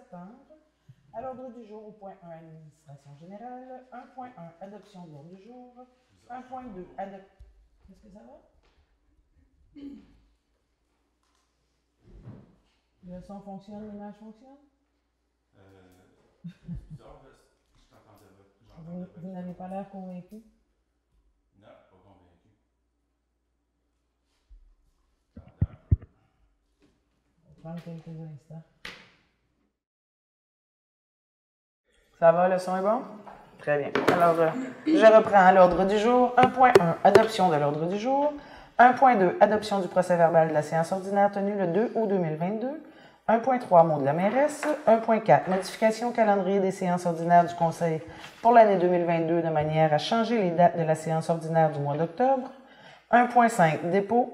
septembre. À l'ordre du jour, au point 1, administration générale. 1.1, adoption de l'ordre du jour. 1.2, adoption. Est-ce que ça va? Le son fonctionne, l'image fonctionne? Bizarre, je t'entendais pas. Vous n'avez pas l'air convaincu? Non, pas convaincu. On va prendre quelques instants. Ça va, le son est bon? Très bien. Alors, je reprends l'ordre du jour. 1.1, adoption de l'ordre du jour. 1.2, adoption du procès-verbal de la séance ordinaire tenue le 2 août 2022. 1.3, mot de la mairesse. 1.4, modification au calendrier des séances ordinaires du Conseil pour l'année 2022 de manière à changer les dates de la séance ordinaire du mois d'octobre. 1.5, dépôt.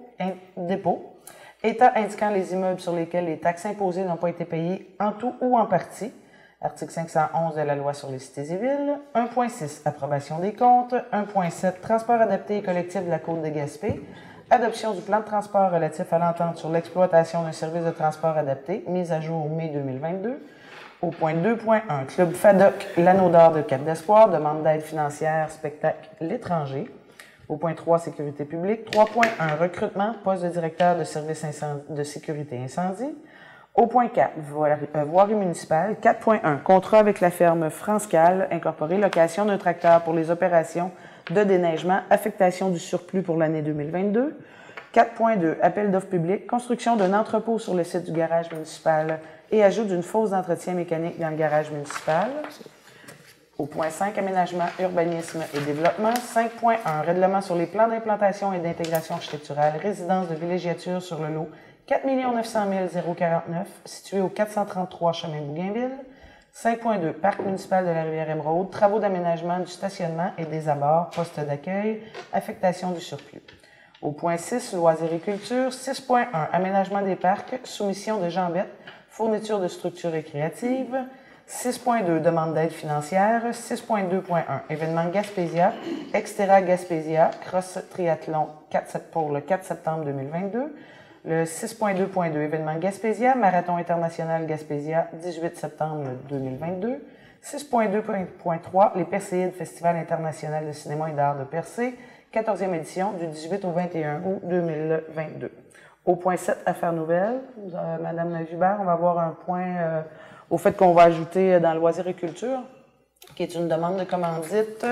État indiquant les immeubles sur lesquels les taxes imposées n'ont pas été payées en tout ou en partie. Article 511 de la Loi sur les cités et villes. 1.6, approbation des comptes. 1.7, transport adapté et collectif de la Côte de Gaspé. Adoption du plan de transport relatif à l'entente sur l'exploitation d'un service de transport adapté, mise à jour mai 2022. Au point 2.1, Club FADOC, l'Anneau d'or de Cap d'Espoir, demande d'aide financière, spectacle l'étranger. Au point 3, sécurité publique. 3.1, recrutement, poste de directeur de service de sécurité incendie. Au point 4, voirie municipale. 4.1, contrat avec la ferme France-Cal, incorporée, location d'un tracteur pour les opérations de déneigement, affectation du surplus pour l'année 2022. 4.2, appel d'offres publiques, construction d'un entrepôt sur le site du garage municipal et ajout d'une fosse d'entretien mécanique dans le garage municipal. Au point 5, aménagement, urbanisme et développement. 5.1, règlement sur les plans d'implantation et d'intégration architecturale, résidence de villégiature sur le lot 4 900 049, situé au 433 chemin Bougainville. 5.2, parc municipal de la rivière Émeraude, travaux d'aménagement du stationnement et des abords, poste d'accueil, affectation du surplus. Au point 6, loisirs et culture. 6.1, aménagement des parcs, soumission de jambettes, fourniture de structures récréatives. 6.2, demande d'aide financière. 6.2.1, événement Gaspésia, Extera Gaspésia, cross triathlon pour le 4 septembre 2022. Le 6.2.2, événement Gaspésia, marathon international Gaspésia, 18 septembre 2022. 6.2.3, les Perséides, Festival international de cinéma et d'art de Percé, 14e édition, du 18 au 21 août 2022. Au point 7, affaires nouvelles, Madame Hubert, on va avoir un point au fait qu'on va ajouter dans loisirs et culture, qui est une demande de commandite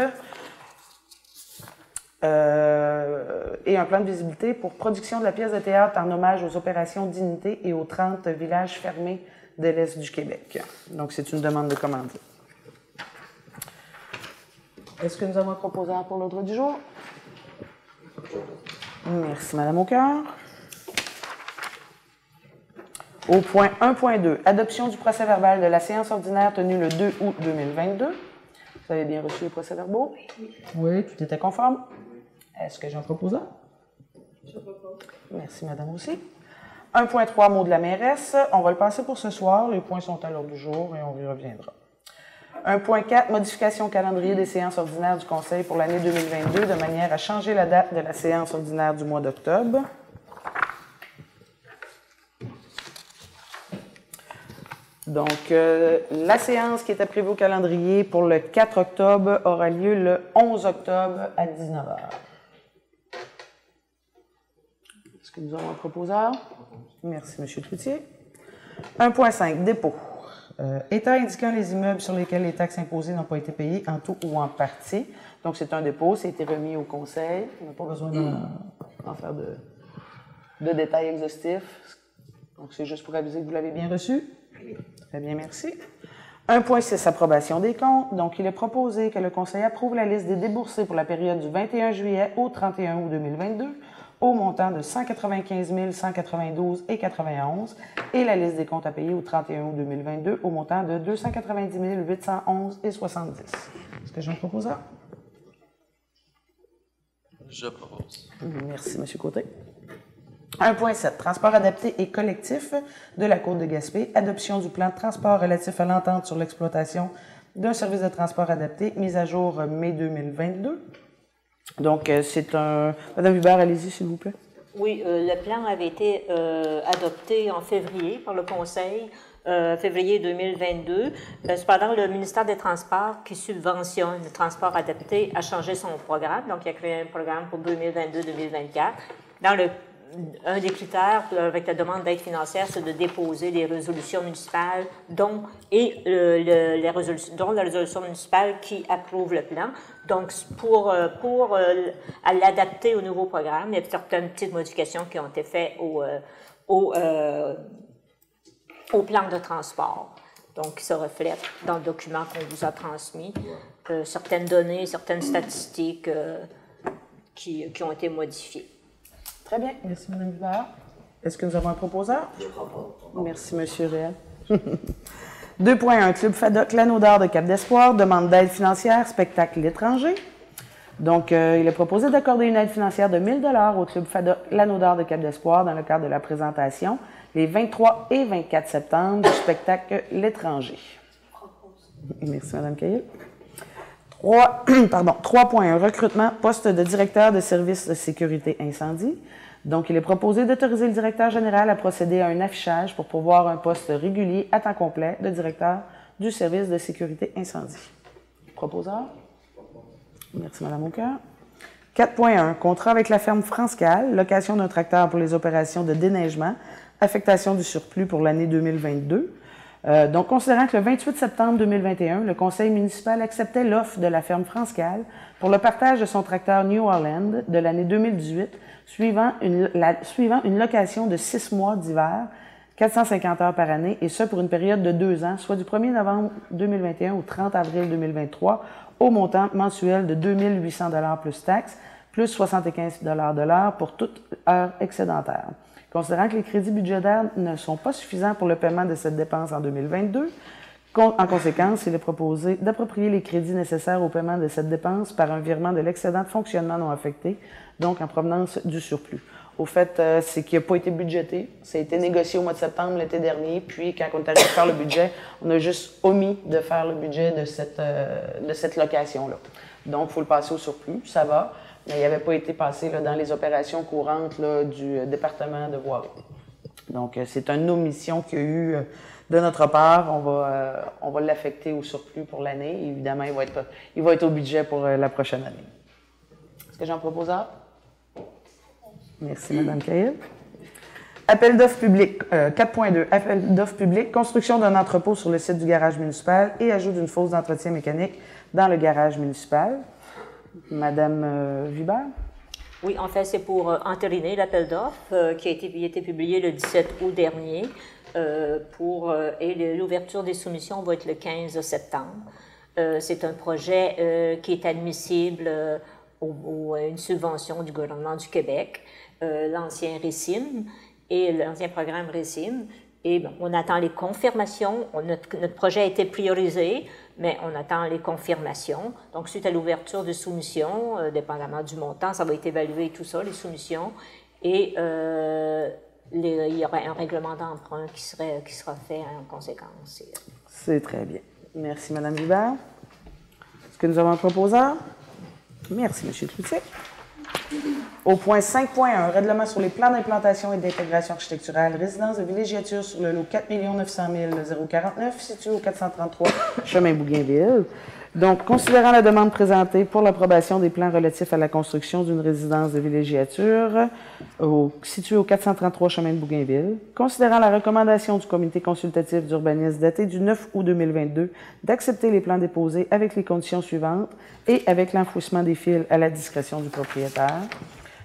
et un plan de visibilité pour production de la pièce de théâtre en hommage aux opérations Dignité et aux 30 villages fermés de l'Est du Québec. Donc, c'est une demande de commandite. Est-ce que nous avons un proposant pour l'ordre du jour? Merci, Madame Aucoeur. Au point 1.2, adoption du procès-verbal de la séance ordinaire tenue le 2 août 2022. Vous avez bien reçu les procès-verbaux? Oui, tout était conforme. Est-ce que j'ai un proposant? Je propose. Merci, Madame aussi. 1.3, mot de la mairesse. On va le passer pour ce soir. Les points sont à l'ordre du jour et on y reviendra. 1.4, modification au calendrier des séances ordinaires du Conseil pour l'année 2022 de manière à changer la date de la séance ordinaire du mois d'octobre. Donc, la séance qui était prévue au calendrier pour le 4 octobre aura lieu le 11 octobre à 19h. Est-ce que nous avons un proposeur? Merci, M. Cloutier. 1.5, dépôt. État indiquant les immeubles sur lesquels les taxes imposées n'ont pas été payées en tout ou en partie. Donc, c'est un dépôt, ça a été remis au Conseil. On n'a pas besoin d'en faire de détails exhaustifs. Donc, c'est juste pour aviser que vous l'avez bien reçu. Très bien, merci. 1.6, approbation des comptes. Donc, il est proposé que le Conseil approuve la liste des déboursés pour la période du 21 juillet au 31 août 2022 au montant de 195 192,91 et la liste des comptes à payer au 31 août 2022 au montant de 290 811,70. Est-ce que j'ai un proposeur? Je propose. Merci, M. Côté. 1.7, transport adapté et collectif de la Côte de Gaspé, adoption du plan de transport relatif à l'entente sur l'exploitation d'un service de transport adapté, mise à jour mai 2022. Donc, c'est un... Madame Hubert, allez-y, s'il vous plaît. Oui, le plan avait été adopté en février par le Conseil. février 2022. Cependant, le ministère des Transports, qui subventionne le transport adapté, a changé son programme. Donc, il a créé un programme pour 2022-2024. Un des critères avec la demande d'aide financière, c'est de déposer des résolutions municipales, dont la résolution municipale qui approuve le plan. Donc, pour l'adapter au nouveau programme, il y a certaines petites modifications qui ont été faites au plan de transport. Donc, ça reflète dans le document qu'on vous a transmis certaines données, certaines statistiques qui ont été modifiées. Très bien. Merci, Mme Hubert. Est-ce que nous avons un proposeur? Je propose. Merci, M. Réal. 2.1. Club FADOC L'Anneau d'Or de Cap d'Espoir demande d'aide financière, spectacle l'étranger. Donc, il est proposé d'accorder une aide financière de 1 000 $ au Club FADOC L'Anneau d'Or de Cap d'Espoir dans le cadre de la présentation les 23 et 24 septembre du spectacle L'étranger. Merci, Mme Cahill. 3.1. Recrutement, poste de directeur de service de sécurité incendie. Donc, il est proposé d'autoriser le directeur général à procéder à un affichage pour pourvoir un poste régulier à temps complet de directeur du service de sécurité incendie. Proposeur? Merci, Mme Aucoeur. 4.1. Contrat avec la ferme France-Cal, location d'un tracteur pour les opérations de déneigement, affectation du surplus pour l'année 2022. Donc, considérant que le 28 septembre 2021, le conseil municipal acceptait l'offre de la ferme France-Cal pour le partage de son tracteur New Holland de l'année 2018, suivant une location de 6 mois d'hiver, 450 heures par année, et ce pour une période de 2 ans, soit du 1er novembre 2021 au 30 avril 2023, au montant mensuel de 2 800 $ plus taxes, plus 75 $ de l'heure pour toute heure excédentaire. Considérant que les crédits budgétaires ne sont pas suffisants pour le paiement de cette dépense en 2022, en conséquence, il est proposé d'approprier les crédits nécessaires au paiement de cette dépense par un virement de l'excédent de fonctionnement non affecté, donc en provenance du surplus. Au fait, c'est qu'il n'a pas été budgété. Ça a été négocié au mois de septembre l'été dernier, puis quand on est arrivé à faire le budget, on a juste omis de faire le budget de cette location-là. Donc, il faut le passer au surplus, ça va. Mais il n'avait pas été passé là, dans les opérations courantes là, du département de voirie. Donc, c'est une omission qu'il y a eu de notre part. On va l'affecter au surplus pour l'année. Évidemment, il va être au budget pour la prochaine année. Est-ce que j'en propose un? Merci, Mme Cahill. Appel d'offres public. 4.2. Appel d'offres public. Construction d'un entrepôt sur le site du garage municipal et ajout d'une fosse d'entretien mécanique dans le garage municipal. Madame Vibert? Oui, en fait, c'est pour entériner l'appel d'offres qui a été publié le 17 août dernier et l'ouverture des soumissions va être le 15 septembre. C'est un projet qui est admissible à une subvention du gouvernement du Québec, l'ancien RECIM et l'ancien programme RECIM. Et bon, on attend les confirmations. Notre projet a été priorisé, mais on attend les confirmations. Donc, suite à l'ouverture de soumissions, dépendamment du montant, ça va être évalué tout ça, les soumissions. Et il y aura un règlement d'emprunt qui sera fait en conséquence. C'est très bien. Merci, Mme Hubert. Est-ce que nous avons un proposeur? Merci, M. Cloutier. Au point 5.1, règlement sur les plans d'implantation et d'intégration architecturale, résidence de villégiature sur le lot 4 900 049, situé au 433 chemin Bougainville. Donc, considérant la demande présentée pour l'approbation des plans relatifs à la construction d'une résidence de villégiature située au 433 chemin de Bougainville, considérant la recommandation du comité consultatif d'urbanisme daté du 9 août 2022 d'accepter les plans déposés avec les conditions suivantes et avec l'enfouissement des fils à la discrétion du propriétaire,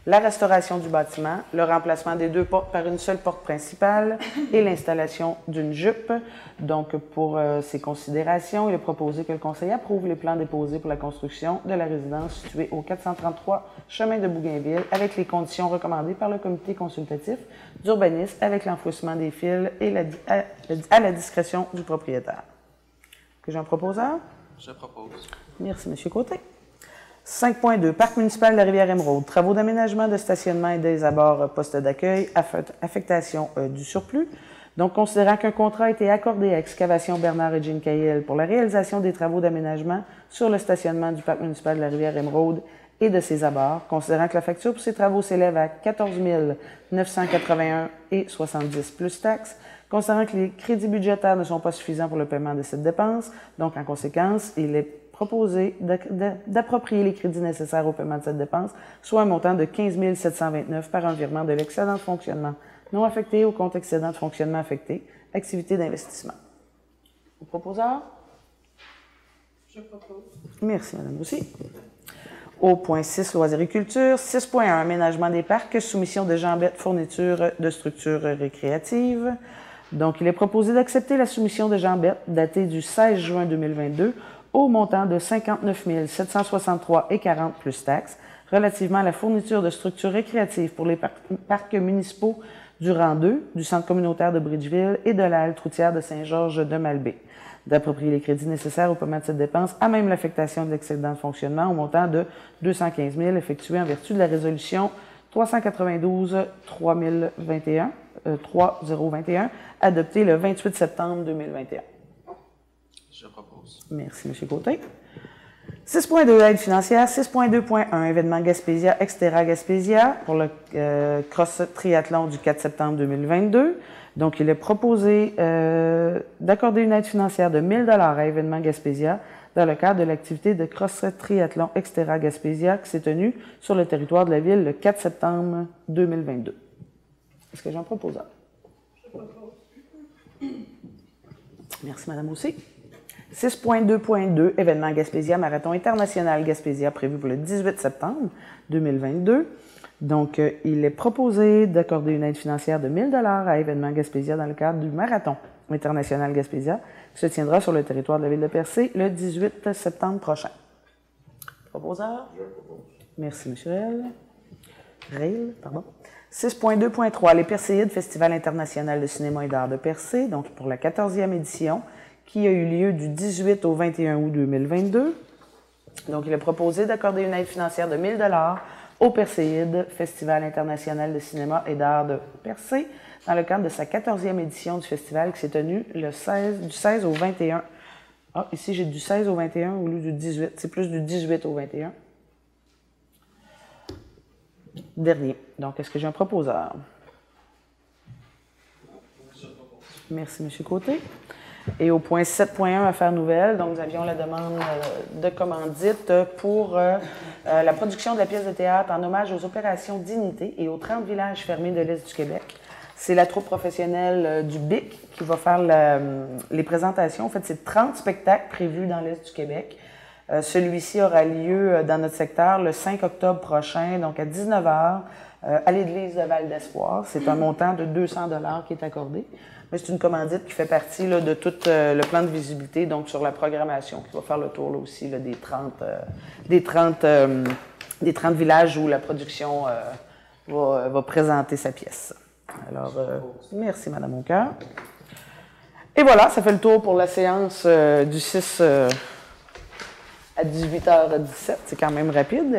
la restauration du bâtiment, le remplacement des 2 portes par une seule porte principale et l'installation d'une jupe. Donc, pour ces considérations, il est proposé que le conseil approuve les plans déposés pour la construction de la résidence située au 433 chemin de Bougainville avec les conditions recommandées par le comité consultatif d'urbanisme avec l'enfouissement des fils et à la discrétion du propriétaire. Que j'en propose un? Je propose. Merci, M. Côté. 5.2. Parc municipal de la Rivière-Émeraude. Travaux d'aménagement, de stationnement et des abords postes d'accueil, affectation du surplus. Donc, considérant qu'un contrat a été accordé à Excavation Bernard et Jean Cahill pour la réalisation des travaux d'aménagement sur le stationnement du parc municipal de la Rivière-Émeraude et de ses abords, considérant que la facture pour ces travaux s'élève à 14 981,70 plus taxes, Considérant que les crédits budgétaires ne sont pas suffisants pour le paiement de cette dépense, donc en conséquence, il est proposé d'approprier les crédits nécessaires au paiement de cette dépense, soit un montant de 15 729 par un virement de l'excédent de fonctionnement non affecté au compte excédent de fonctionnement affecté, activité d'investissement. Au proposeur? Je propose. Merci, Mme Roussy. Au point 6, loisirs et culture. 6.1, aménagement des parcs, soumission de jambette, fourniture de structures récréatives. Donc, il est proposé d'accepter la soumission de jambette datée du 16 juin 2022 au montant de 59 763,40 plus taxes relativement à la fourniture de structures récréatives pour les parcs municipaux du rang 2, du centre communautaire de Bridgeville et de la halte routière de Saint-Georges de Malbaie. D'approprier les crédits nécessaires au paiement de cette dépense, à même l'affectation de l'excédent de fonctionnement au montant de 215 000 effectué en vertu de la résolution 392-3021, adoptée le 28 septembre 2021. Je propose. Merci, M. Côté. 6.2, aide financière. 6.2.1, événement Gaspésia, Exterra Gaspésia pour le cross triathlon du 4 septembre 2022. Donc, il est proposé d'accorder une aide financière de 1 000 à événement Gaspésia dans le cadre de l'activité de cross triathlon Exterra Gaspésia qui s'est tenue sur le territoire de la ville le 4 septembre 2022. Est-ce que j'en propose un? Je propose. Merci, Mme Roussy. 6.2.2, événement Gaspésia, marathon international Gaspésia prévu pour le 18 septembre 2022. Donc, il est proposé d'accorder une aide financière de 1 000 à événement Gaspésia dans le cadre du marathon international Gaspésia qui se tiendra sur le territoire de la ville de Percé le 18 septembre prochain. Proposeur? Je propose. Merci, M. Rail, pardon. 6.2.3, les Perséides, Festival international de cinéma et d'art de Percé, donc pour la 14e édition, qui a eu lieu du 18 au 21 août 2022. Donc, il est proposé d'accorder une aide financière de 1 000 au Perséide, Festival international de cinéma et d'art de Percé, dans le cadre de sa 14e édition du festival qui s'est tenue du 16 au 21. Ah, ici, j'ai du 16 au 21 au lieu du 18. C'est plus du 18 au 21. Dernier. Donc, est-ce que j'ai un proposeur? Merci, M. Côté. Et au point 7.1, affaires nouvelles, donc nous avions la demande de commandite pour la production de la pièce de théâtre en hommage aux opérations Dignité et aux 30 villages fermés de l'Est du Québec. C'est la troupe professionnelle du BIC qui va faire les présentations. En fait, c'est 30 spectacles prévus dans l'Est du Québec. Celui-ci aura lieu dans notre secteur le 5 octobre prochain, donc à 19h, à l'église de Val-d'Espoir. C'est un montant de 200 $ qui est accordé. Mais c'est une commandite qui fait partie là, de tout le plan de visibilité, donc sur la programmation, qui va faire le tour là, aussi là, des 30 villages où la production va présenter sa pièce. Alors, merci, Mme Aucoeur. Et voilà, ça fait le tour pour la séance du 6 à 18h17. C'est quand même rapide.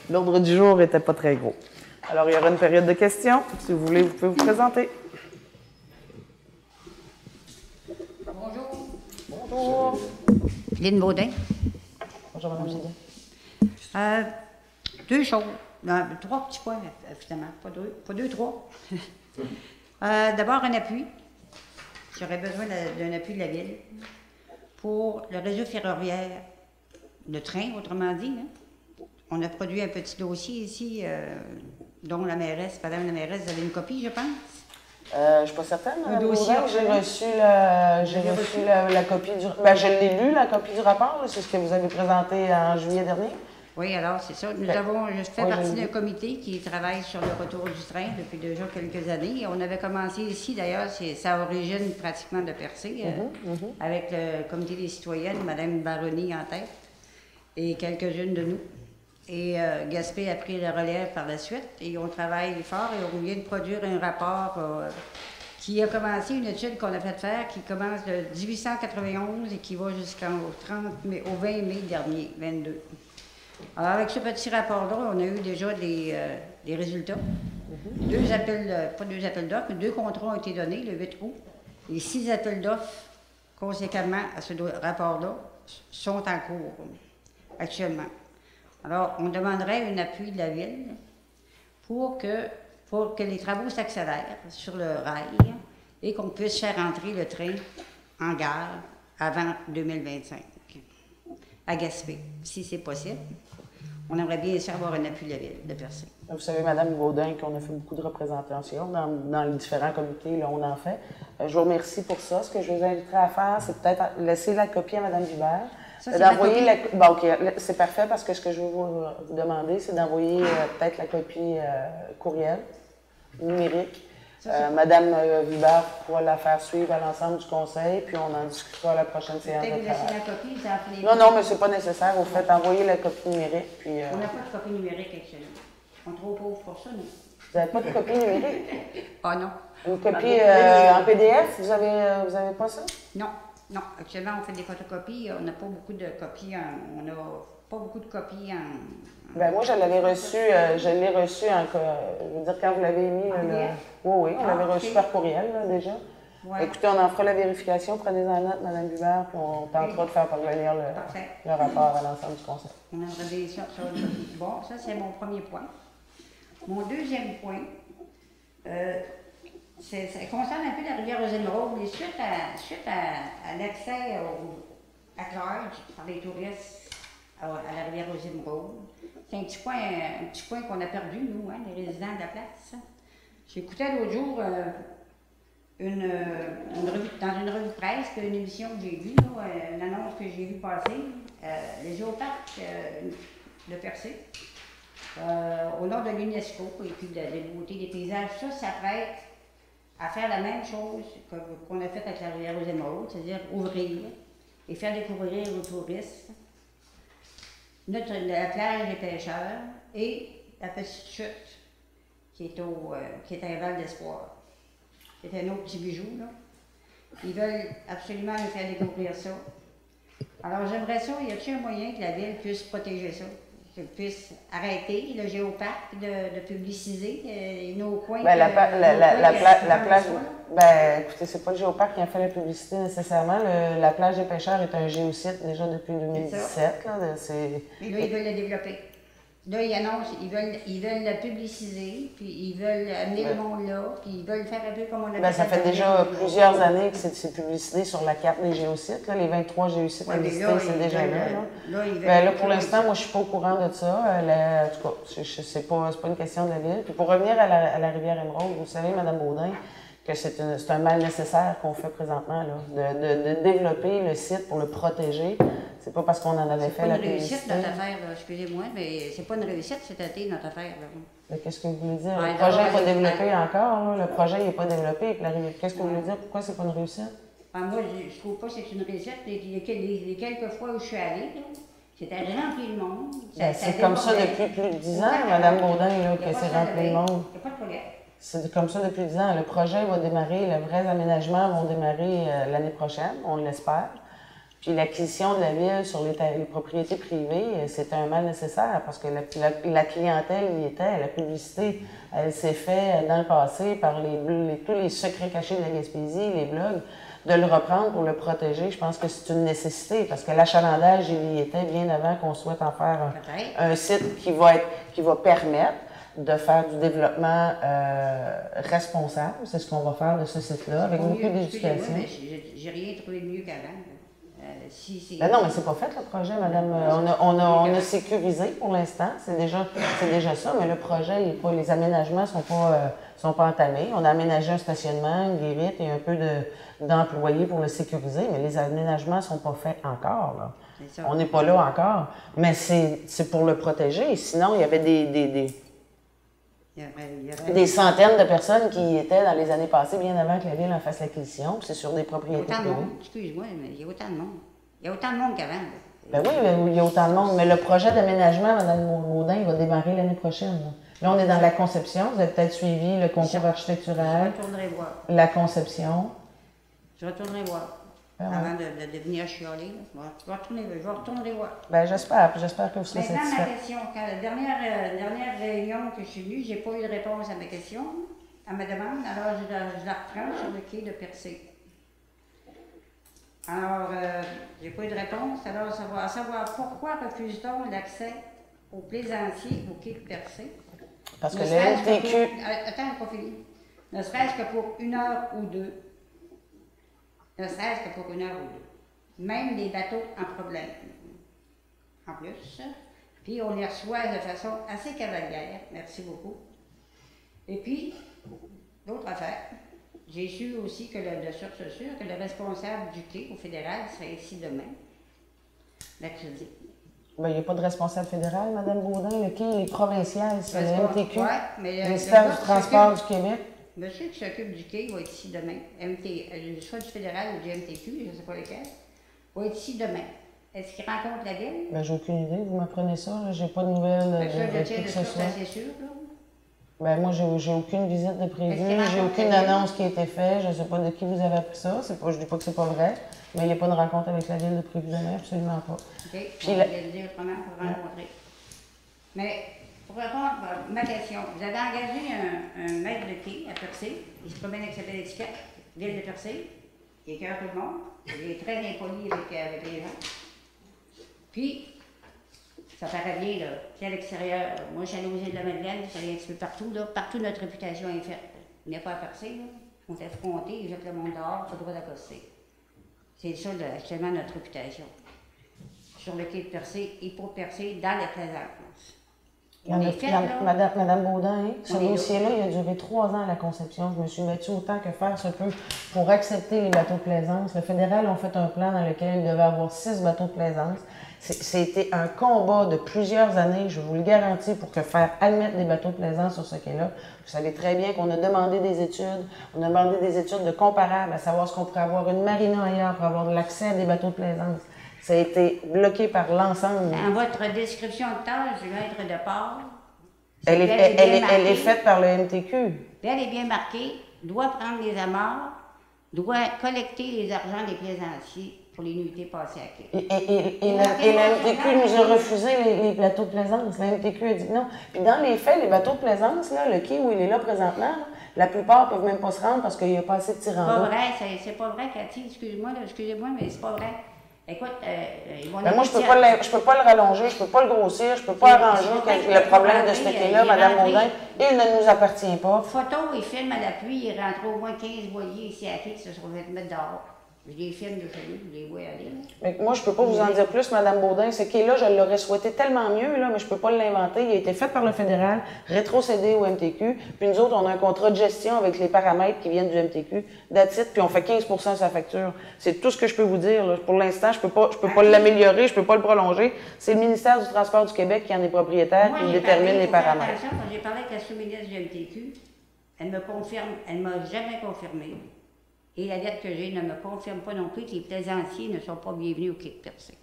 L'ordre du jour n'était pas très gros. Alors, il y aura une période de questions. Si vous voulez, vous pouvez vous présenter. Bonjour. Lynn Baudin. Bonjour, Mme Gidin. Deux choses. Trois petits points, finalement. Pas deux, trois. D'abord, un appui. J'aurais besoin d'un appui de la Ville pour le réseau ferroviaire, le train, autrement dit. Hein. On a produit un petit dossier ici, dont la mairesse, madame la mairesse, vous avez une copie, je pense? Je ne suis pas certaine. Un dossier. J'ai reçu la copie du... Ben, je l'ai lu, la copie du rapport. C'est ce que vous avez présenté en juillet dernier. Oui, alors c'est ça. Je fais partie d'un comité qui travaille sur le retour du train depuis déjà quelques années. On avait commencé ici, d'ailleurs, ça origine pratiquement de Percé, avec le comité des citoyennes, Mme Baroni en tête, et quelques-unes de nous. Et Gaspé a pris le relais par la suite, et on travaille fort, et on vient de produire un rapport qui a commencé, une étude qu'on a fait faire, qui commence de 1891 et qui va jusqu'au 20 mai dernier, 22. Alors, avec ce petit rapport-là, on a eu déjà des résultats. Pas deux appels d'offres, mais 2 contrats ont été donnés le 8 août. Et 6 appels d'offres, conséquemment à ce rapport-là, sont en cours actuellement. Alors, on demanderait un appui de la Ville pour que les travaux s'accélèrent sur le rail et qu'on puisse faire entrer le train en gare avant 2025 à Gaspé, si c'est possible. On aimerait bien sûr avoir un appui de la ville de Percé. Vous savez, Mme Gaudin, qu'on a fait beaucoup de représentations dans les différents comités, là, on en fait. Je vous remercie pour ça. Ce que je vous inviterai à faire, c'est peut-être laisser la copie à Mme Vibert. Ça, c'est d'envoyer la copie? Bon, OK, c'est parfait parce que ce que je veux vous demander, c'est d'envoyer peut-être la copie courriel, numérique. Madame Vibert pourra la faire suivre à l'ensemble du conseil, puis on en discutera à la prochaine séance de Peut-être vous laisser travail. la copie, ça en fait les Non, mais c'est pas nécessaire. Vous faites envoyer la copie numérique, puis... On n'a pas de copie numérique actuellement. On est trop pauvres pour ça, nous. Vous n'avez pas de copie numérique? Ah non. Une copie en PDF? Vous avez pas ça? Non, non. Actuellement, on fait des photocopies. On n'a pas beaucoup de copies. On n'a pas beaucoup de copies en... Ben moi, je l'ai reçu en... Je veux dire, quand vous l'avez émis... Oui, on l'avait reçu par courriel, là, déjà. Ouais. Écoutez, on en fera la vérification. Prenez-en note, Mme Hubert, puis on tentera de faire parvenir le rapport à l'ensemble du conseil. On aimerait bien ça. Bon, ça, c'est mon premier point. Mon deuxième point, ça concerne un peu la rivière aux Émeraudes. Et suite à l'accès à Clark par les touristes à la rivière aux Émeraudes, c'est un petit coin qu'on a perdu, nous, hein, les résidents de la place. J'écoutais l'autre jour dans une revue de presse, une émission que j'ai vue, une annonce que j'ai vue passer, le géoparc de Percé, au nom de l'UNESCO, et puis de la beauté des paysages. Ça prête à faire la même chose qu'on a fait avec la rivière aux Émeraudes, c'est-à-dire ouvrir et faire découvrir aux touristes la plage des pêcheurs et la petite chute qui est à Val d'Espoir. C'est un autre petit bijou, là. Ils veulent absolument nous faire découvrir ça. Alors j'aimerais ça, y a-t-il un moyen que la ville puisse protéger ça? Qu'elle puisse arrêter le géoparc de publiciser nos coins? Ben, la plage... Ben, écoutez, c'est pas le géoparc qui a fait la publicité nécessairement. La plage des pêcheurs est un géosite déjà depuis 2017. Là, mais là, ils veulent le développer. Là, ils annoncent, ils veulent la publiciser, puis ils veulent amener le monde là, puis ils veulent faire un peu comme on a fait. Ça fait déjà plusieurs années que c'est publicité sur la carte des géosites. Là, les 23 géosites à visiter, c'est déjà là. Là, pour l'instant, moi, je suis pas au courant de ça. En tout cas, c'est pas une question de la ville. Puis pour revenir à la rivière Émeraude, vous savez, Mme Baudin, que c'est un mal nécessaire qu'on fait présentement, là, de développer le site pour le protéger. C'est pas parce qu'on en avait fait la publicité. C'est pas une réussite, notre affaire, excusez-moi, mais c'est pas une réussite cet été, notre affaire. Qu'est-ce que vous voulez dire? Le projet n'est pas développé encore, là. Le projet n'est pas développé. Qu'est-ce que vous voulez dire? Pourquoi c'est pas une réussite? Moi, je trouve pas que c'est une réussite. Les quelques fois où je suis allée, c'était rempli de monde. C'est comme ça depuis plus de 10 ans, Mme Baudin, là, que c'est rempli de monde. Il n'y a pas de problème. C'est comme ça depuis 10 ans. Le projet va démarrer, les vrais aménagements vont démarrer l'année prochaine, on l'espère. Puis l'acquisition de la ville sur les propriétés privées, c'est un mal nécessaire parce que la clientèle y était, la publicité, elle s'est faite dans le passé par tous les secrets cachés de la Gaspésie, les blogs. De le reprendre pour le protéger, je pense que c'est une nécessité parce que l'achalandage, il y était bien avant qu'on souhaite en faire un site qui va permettre de faire du développement responsable. C'est ce qu'on va faire de ce site-là, avec beaucoup d'éducation. J'ai rien trouvé de mieux qu'avant. Non, mais c'est pas fait le projet, madame. On a sécurisé pour l'instant, c'est déjà ça, mais le projet, les aménagements sont pas entamés. On a aménagé un stationnement, une guérite et un peu d'employés pour le sécuriser, mais les aménagements sont pas faits encore, là. On n'est pas là encore, mais c'est pour le protéger. Sinon, il y avait des centaines de personnes qui y étaient dans les années passées, bien avant que la ville en fasse l'acquisition. C'est sur des propriétés privées. Excuse-moi, mais il y a autant de monde. Il y a autant de monde qu'avant. Ben oui, il y a autant de monde. Mais le projet d'aménagement, Mme Baudin, il va démarrer l'année prochaine. Là, on est dans la conception. Vous avez peut-être suivi le concours architectural. Je retournerai voir. La conception. Je retournerai voir. Avant de venir chialer. Je vais retourner voir. Ben, j'espère que vous serez satisfait. Maintenant, ma question. La dernière réunion que je suis venue, je n'ai pas eu de réponse à ma question, à ma demande. Alors, je la reprends sur le quai de Percé. Alors, j'ai pas eu de réponse. Alors, à savoir pourquoi refuse-t-on l'accès aux plaisanciers au quai de Percé? Parce que le LTQ... Attends, pas fini. Ne serait-ce que pour 1 heure ou 2 ne serait-ce que pour 1 heure ou 2. Même des bateaux en problème. En plus. Puis on les reçoit de façon assez cavalière. Merci beaucoup. Et puis, d'autres affaires. J'ai su aussi que de source sûre que le responsable du quai au fédéral serait ici demain, mercredi. Ben, il n'y a pas de responsable fédéral, Mme Baudin. Le quai, il est provincial, c'est le MTQ, Ouais, mais le ministère du Transport du Québec. Monsieur qui s'occupe du quai va être ici demain. Soit du fédéral ou du MTQ, je ne sais pas lequel, va être ici demain. Est-ce qu'il rencontre la ville? Ben, j'ai aucune idée. Vous m'apprenez ça, là. J'ai pas de nouvelles Ça, je de tiens qui de que ce source soit. assez sûre, là. Ben, moi, j'ai aucune visite de prévue, Est-ce qu'il j'ai rencontre aucune la ville? annonce qui a été faite, je ne sais pas de qui vous avez appris ça. Je dis pas que c'est pas vrai, mais il n'y a pas de rencontre avec la ville de prévu demain, absolument pas. OK, Puis on la- va le dire autrement pour rencontrer. Mais pour répondre à ma question, vous avez engagé un maître de quai à Percé, il se promène avec sa belle étiquette, ville de Percé, il écœure tout le monde, il est très impoli avec les gens. Puis, ça paraît bien, là. Puis à l'extérieur, moi, je suis allée aux îles de la Madeleine, je suis allée un petit peu partout, là. Partout, notre réputation est faite. Il n'est pas à Percé, là. On est affronté, ils jettent le monde dehors, pas le droit d'accoster. C'est ça, là, actuellement, notre réputation. Sur le quai de Percé et pour Percé, dans la plaisance. On est fait, là. Madame Baudin, hein, ce On est là. dossier-là, il a duré 3 ans à la conception. Je me suis battue autant que faire se peut pour accepter les bateaux de plaisance. Le fédéral a fait un plan dans lequel il devait avoir 6 bateaux de plaisance. C'était un combat de plusieurs années, je vous le garantis, pour que faire admettre des bateaux de plaisance sur ce quai-là. Vous savez très bien qu'on a demandé des études, on a demandé des études de comparables, à savoir ce qu'on pourrait avoir une marina ailleurs pour avoir de l'accès à des bateaux de plaisance. Ça a été bloqué par l'ensemble. Dans votre description de tâche du maître de port, Elle bel et bien est marqué. faite par le MTQ. Bel et bien marqué, doit prendre les amarres, doit collecter les argents des plaisanciers pour les nuitées passées à quai. Et le MTQ nous a refusé les bateaux de plaisance. Le MTQ a dit non. Puis dans les faits, les bateaux de plaisance, là, le quai où il est là présentement, là, la plupart ne peuvent même pas se rendre parce qu'il n'y a pas assez de C'est tirants pas d'eau. vrai, c'est pas vrai, Cathy, excusez-moi, mais c'est pas vrai. Écoute, ils vont Ben moi, je peux investir- pas le rallonger, je peux pas le grossir, je peux pas arranger le problème de ce quai-là, Mme Baudin. Il ne nous appartient pas. Photos et films à l'appui, il rentre au moins 15 voiliers ici à quai qui se sont fait mettre dehors. Je les filme de chez nous, je les vois aller. Là. Mais moi, je peux pas vous en dire plus, Mme Baudin. Ce quai-là, je l'aurais souhaité tellement mieux, là, mais je peux pas l'inventer. Il a été fait par le fédéral, rétrocédé au MTQ. Puis nous autres, on a un contrat de gestion avec les paramètres qui viennent du MTQ. That's it, puis on fait 15 % de sa facture. C'est tout ce que je peux vous dire. Là. Pour l'instant, je peux pas l'améliorer, je peux pas le prolonger. C'est le ministère du Transport du Québec qui en est propriétaire, Moi, qui j'ai détermine parlé, les faut faire paramètres. attention, quand j'ai parlé avec la sous-ministre du MTQ, elle me confirme, elle m'a jamais confirmé. Et la lettre que j'ai ne me confirme pas non plus que les plaisanciers ne sont pas bienvenus au quai de Percé.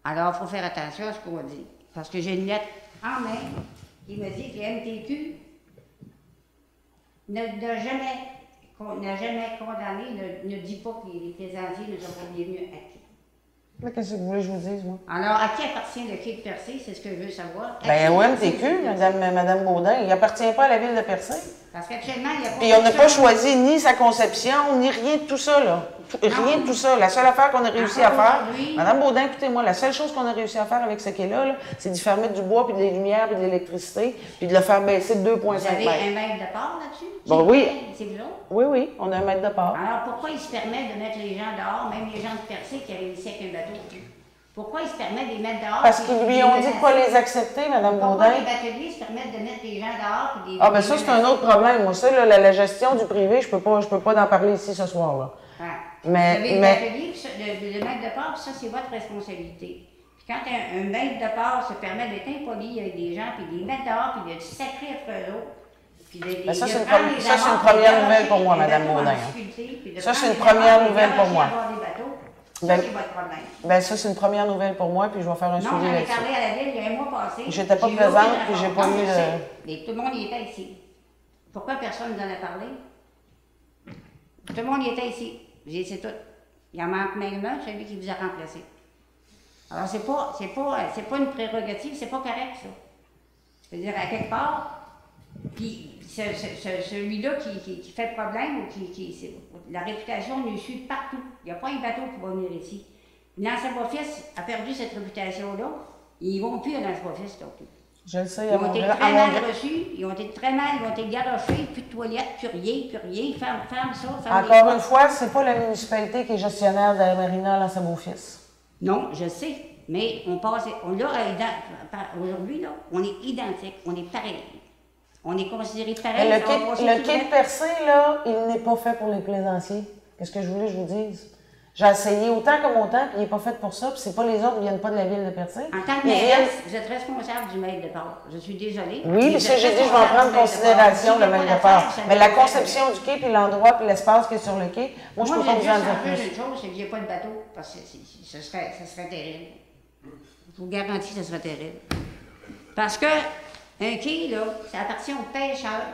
Alors, il faut faire attention à ce qu'on dit. Parce que j'ai une lettre en main qui me dit que le MTQ n'a jamais condamné, ne dit pas que les plaisanciers ne sont pas bienvenus à quai. Mais qu'est-ce que vous voulez que je vous dise, moi? Alors, à qui appartient le quai de Percé? C'est ce que je veux savoir. À Ben qui au appartient le MTQ, quai de Percé? Madame Baudin. Il appartient pas à la ville de Percé. Parce qu'actuellement, il n'y a pas Puis on n'a pas personne- choisi ni sa conception, ni rien de tout ça, là. Rien de tout ça. La seule affaire qu'on a réussi à faire, aujourd'hui- Madame Baudin, écoutez-moi, la seule chose qu'on a réussi à faire avec ce quai-là, là, c'est d'y faire mettre du bois, puis des lumières, puis de l'électricité, puis de le faire baisser de Vous 2,5 avez mètres. un maître de port là-dessus? Bon, oui. C'est vous autres? Oui, oui, on a un mètre de part. Alors, pourquoi il se permet de mettre les gens dehors, même les gens de Percé qui avaient ici avec un bateau? Pourquoi il se permet de les mettre dehors? Parce puis qu'ils lui les ont dit de pas menacer? les accepter, Madame Pourquoi Baudin. les bateliers se permettent de mettre les gens dehors? Puis Ah, ben ça, c'est un autre problème. Moi, ça, là, la gestion du privé, je peux pas en parler ici ce soir, là. Mais- Vous avez mais- batelier, le maître de port, puis ça, c'est votre responsabilité. Puis quand un maître de port se permet d'être impoli avec des gens, puis de les mettre dehors, puis de sacrer après eux autres, puis de Ben, ça, c'est une prendre pre- les ça, c'est une amendes, première puis nouvelle pour moi, d'arracher Madame les bateaux en Baudin, hein. difficulté, puis de Ça, c'est prendre une les première amendes, nouvelle pour puis moi. d'arracher à bord des bateaux. Ça, Ben- c'est votre problème. Ben ça, c'est une première nouvelle pour moi, puis je vais faire un Non, suivi j'en ai là-dessus. parlé à la ville il y a un mois passé. J'étais pas J'ai eu présente, aucune puis j'ai réponse. pas Non, eu je de- sais, mais tout le monde y était ici. Pourquoi personne ne nous en a parlé? Tout le monde y était ici. C'est tout. Il en manque même un, celui qui vous a remplacé. Alors, c'est pas une prérogative, c'est pas correct, ça. C'est-à-dire, à quelque part, puis celui-là qui fait problème, ou la réputation nous suit partout. Il n'y a pas un bateau qui va venir ici. Lance Office a perdu cette réputation-là. Ils ne vont plus à Lance Office non plus. Je le sais, Ils à ont mon été grand- à très mon mal grand- reçus, ils ont été très mal, ils ont été garochés, plus de toilettes, plus rien. Ferme ça, ferme les Encore portes. une fois, c'est pas la municipalité qui est gestionnaire de la marina dans sa beau-fils. Non, je sais, mais on passe, aujourd'hui, là, on est identiques, on est pareil. On est considérés pareil. Mais ça va passer le tout quai de net. Percé, là, il n'est pas fait pour les plaisanciers. Qu'est-ce que je voulais que je vous dise? J'ai essayé autant comme autant, puis il n'est pas fait pour ça, puis c'est pas les autres qui viennent pas de la ville de Percé. En tant que Ils viennent- mairesse, vous êtes responsable du maître de port. Je suis désolée. Oui, Vous mais ça, êtes j'ai dit, je vais en responsable prendre du en maître de port. considération S'il y le a pas même d'affaires, départ. ça Mais va la pas conception du quai, puis l'endroit, puis l'espace qui est sur le quai, moi, je Moi, peux pas j'ai vous en juste dire en plus plus. une chose, c'est que j'ai pas de bateau, parce que ce serait terrible. Je vous garantis que ce serait terrible. Parce que un quai, là, ça appartient aux pêcheurs.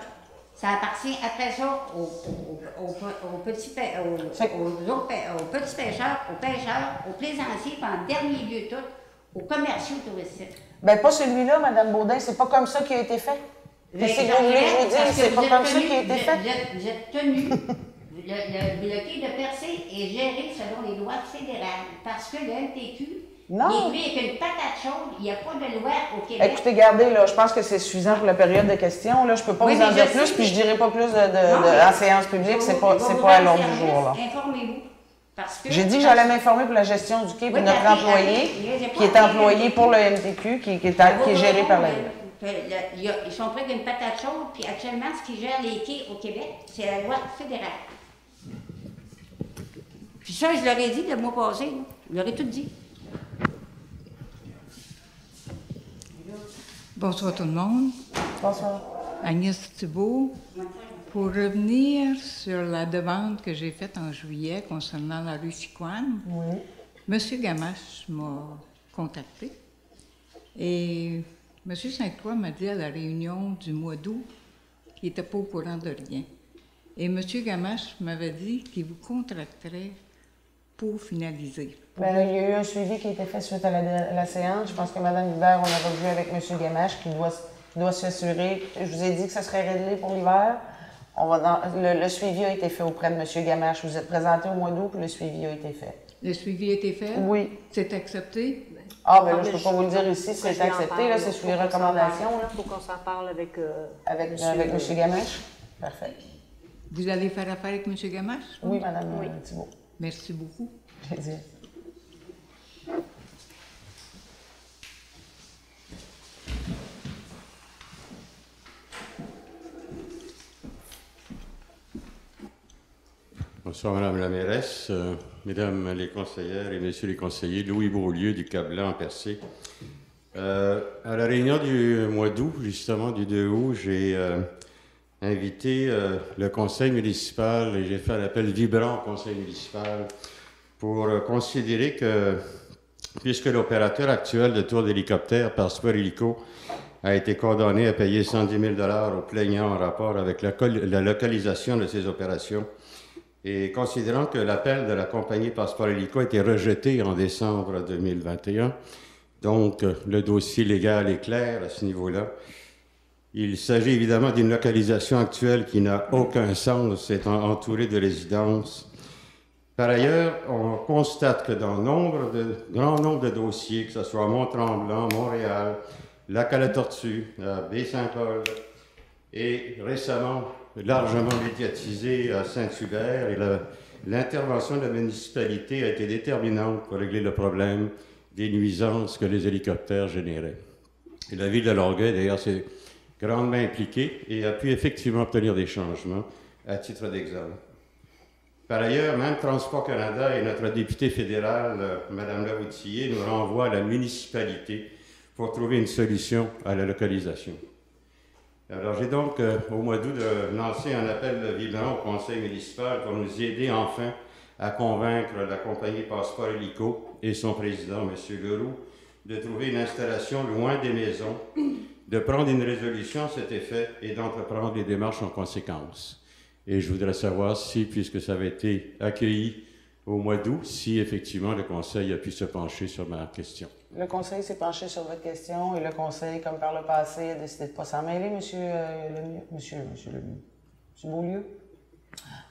Ça appartient après ça aux petits pêcheurs, aux plaisanciers, puis en dernier lieu tout, aux commerciaux touristiques. Ben, pas celui-là, Mme Baudin, c'est pas comme ça qui a été fait. Qu'est-ce que vous voulez que je vous Parce dise? que C'est vous pas êtes comme ça tenu- qui a été fait. Vous êtes tenu. Le quai de Percé est géré selon les lois fédérales. Parce que le MTQ, Non. il est pris avec une patate chaude, il n'y a pas de loi au Québec. Écoutez, regardez, là, je pense que c'est suffisant pour la période de questions. Là, je peux pas Oui, vous en mais dire je plus, sais, puis je mais- dirai pas plus Non, mais- en séance publique, c'est pas Je vais vous à rendre l'ordre du service, jour, là. Informez-vous. Parce que. J'ai dit que j'allais m'informer pour la gestion du quai, puis Oui, notre mais après, employé, j'ai qui est pas- employé pour le MTQ, qui est géré par la ville. Ils sont pris avec une patate chaude, puis actuellement, ce qui gère les quais au Québec, c'est la loi fédérale. Puis ça, je leur ai dit le mois passé, là. Je leur ai tout dit. Bonsoir tout le monde. Bonsoir. Agnès Thibault. Pour revenir sur la demande que j'ai faite en juillet concernant la rue Chicoine, Oui. M. Gamache m'a contacté et M. Saint-Croix m'a dit à la réunion du mois d'août qu'il n'était pas au courant de rien. Et M. Gamache m'avait dit qu'il vous contracterait pour finaliser. Ben, là, il y a eu un suivi qui a été fait suite à la séance. Je pense que Mme Hubert, on a revu avec M. Gamache qui doit s'assurer. Je vous ai dit que ça serait réglé pour l'hiver. Le suivi a été fait auprès de M. Gamache. Vous êtes présenté au mois d'août, puis le suivi a été fait. Le suivi a été fait? Oui. C'est accepté? Ah, ben là, je ne peux pas vous le dire ici, Faut que c'est je lui en accepté, parle, là, c'est sous les recommandations, là. Il faut qu'on s'en parle avec... Avec monsieur- M. Gamache. Parfait. Vous allez faire affaire avec M. Gamache? Oui, Mme Thibault. Merci beaucoup. Plaisir. Bonsoir, Madame la mairesse, Mesdames les conseillères et Messieurs les conseillers, Louis Beaulieu du Cap-Blanc Percé. À la réunion du mois d'août, justement, du 2 août, j'ai invité le conseil municipal et j'ai fait un appel vibrant au conseil municipal pour considérer que, puisque l'opérateur actuel de tour d'hélicoptère par Sport Hélico a été condamné à payer 110 000 $ aux plaignants en rapport avec la localisation de ces opérations, et considérant que l'appel de la compagnie Passeport Hélico a été rejeté en décembre 2021, donc le dossier légal est clair à ce niveau-là. Il s'agit évidemment d'une localisation actuelle qui n'a aucun sens, étant entourée de résidences. Par ailleurs, on constate que dans grand nombre de dossiers, que ce soit à Mont-Tremblant, Montréal, Lac-à-la-Tortue, Baie-Saint-Paul, et récemment largement médiatisé à Saint-Hubert, et l'intervention de la municipalité a été déterminante pour régler le problème des nuisances que les hélicoptères généraient. Et la ville de Longueuil, d'ailleurs, s'est grandement impliquée et a pu effectivement obtenir des changements à titre d'exemple. Par ailleurs, même Transport Canada et notre députée fédérale, Mme Laroutillier, nous renvoient à la municipalité pour trouver une solution à la localisation. Alors, j'ai donc, au mois d'août, lancé un appel vibrant au conseil municipal pour nous aider enfin à convaincre la compagnie Passeport Hélico et son président, M. Leroux, de trouver une installation loin des maisons, de prendre une résolution à cet effet et d'entreprendre les démarches en conséquence. Et je voudrais savoir si, puisque ça avait été accueilli au mois d'août, si effectivement le conseil a pu se pencher sur ma question. Le conseil s'est penché sur votre question et le conseil, comme par le passé, a décidé de ne pas s'en mêler, monsieur Beaulieu.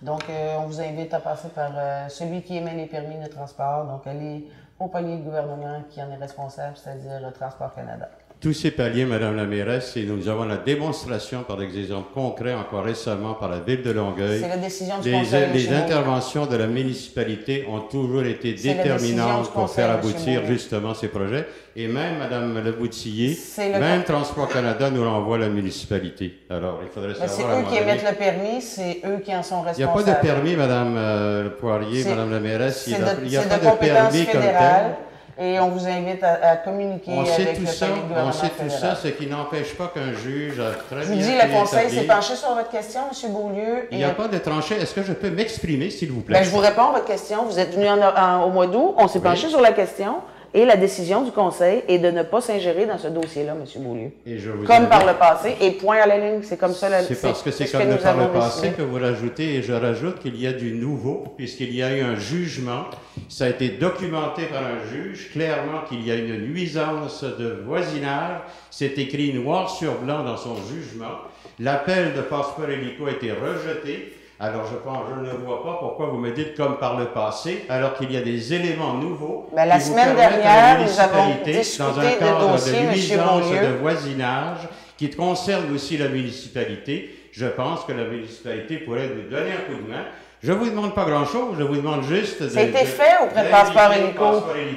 Donc, on vous invite à passer par celui qui émet les permis de transport, donc aller au palier de gouvernement qui en est responsable, c'est-à-dire Transport Canada. tous ces paliers, Madame la mairesse, et nous avons la démonstration par des exemples concrets encore récemment par la ville de Longueuil. C'est la décision du conseil, Les M. interventions de la municipalité ont toujours été C'est la décision déterminantes du pour conseil, faire M. aboutir Beaulieu. justement ces projets. Et même, Madame Leboutillier, C'est le- même Transport Canada nous l'envoie à la municipalité. Alors, il faudrait Mais savoir... c'est à un eux moment qui donné- émettent le permis, c'est eux qui en sont Il n'y a responsables. pas de permis, Madame Poirier, C'est- Madame la mairesse. Il C'est n'y a de pas de compétence permis comme fédérale. tel. Et on vous invite à communiquer On avec sait le tout comité ça, gouvernement on sait tout fédéral. ça, ce qui n'empêche pas qu'un juge a très Je vous bien dis, pu le conseil établir- s'est penché sur votre question, M. Beaulieu. Il n'y a pas de tranchée. Est-ce que je peux m'exprimer, s'il vous plaît? Ben, je vous réponds à votre question. Vous êtes venu au mois d'août, on s'est penché sur la question et la décision du conseil est de ne pas s'ingérer dans ce dossier-là, M. Beaulieu. Et je vous Comme invite- par le passé, et point à la ligne, c'est comme ça. C'est parce que c'est ce comme nous par le avons passé décidé. que vous rajoutez, et je rajoute qu'il y a du nouveau, puisqu'il y a eu un jugement. Ça a été documenté par un juge, clairement qu'il y a une nuisance de voisinage. C'est écrit noir sur blanc dans son jugement. L'appel de Passeport Hélico a été rejeté. Alors je ne vois pas pourquoi vous me dites comme par le passé, alors qu'il y a des éléments nouveaux. Ben, la qui vous semaine permettent à la dernière, nous avons municipalité, discuté dans un de cadre dossier, de M. nuisance Beaulieu. de voisinage, qui concerne aussi la municipalité. Je pense que la municipalité pourrait nous donner un coup de main. Je ne vous demande pas grand-chose, je vous demande juste... Ça a été fait auprès de Passeport Hélico.